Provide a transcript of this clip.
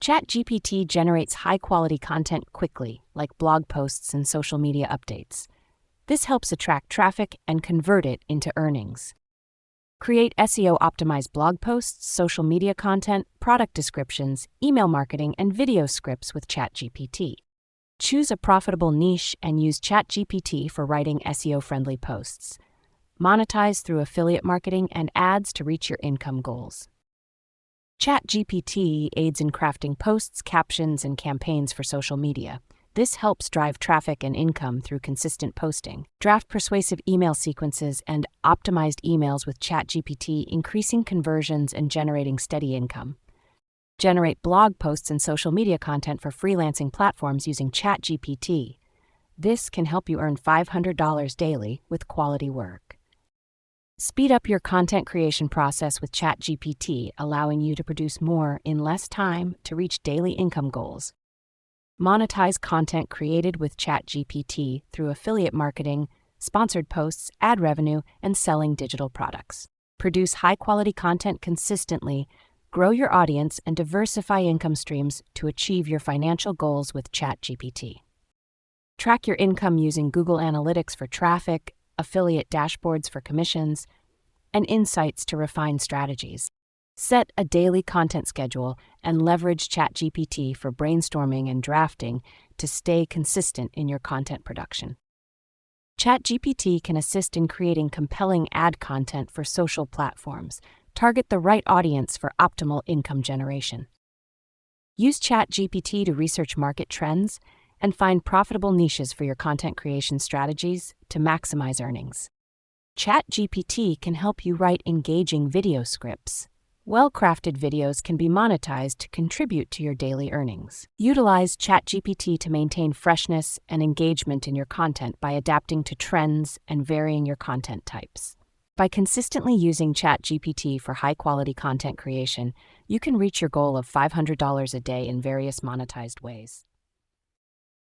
ChatGPT generates high-quality content quickly, like blog posts and social media updates. This helps attract traffic and convert it into earnings. Create SEO-optimized blog posts, social media content, product descriptions, email marketing, and video scripts with ChatGPT. Choose a profitable niche and use ChatGPT for writing SEO-friendly posts. Monetize through affiliate marketing and ads to reach your income goals. ChatGPT aids in crafting posts, captions, and campaigns for social media. This helps drive traffic and income through consistent posting. Draft persuasive email sequences and optimized emails with ChatGPT, increasing conversions and generating steady income. Generate blog posts and social media content for freelancing platforms using ChatGPT. This can help you earn $500 daily with quality work. Speed up your content creation process with ChatGPT, allowing you to produce more in less time to reach daily income goals. Monetize content created with ChatGPT through affiliate marketing, sponsored posts, ad revenue, and selling digital products. Produce high-quality content consistently, grow your audience, and diversify income streams to achieve your financial goals with ChatGPT. Track your income using Google Analytics for traffic, affiliate dashboards for commissions, and insights to refine strategies. Set a daily content schedule and leverage ChatGPT for brainstorming and drafting to stay consistent in your content production. ChatGPT can assist in creating compelling ad content for social platforms. Target the right audience for optimal income generation. Use ChatGPT to research market trends and find profitable niches for your content creation strategies to maximize earnings. ChatGPT can help you write engaging video scripts. Well-crafted videos can be monetized to contribute to your daily earnings. Utilize ChatGPT to maintain freshness and engagement in your content by adapting to trends and varying your content types. By consistently using ChatGPT for high-quality content creation, you can reach your goal of $500 a day in various monetized ways.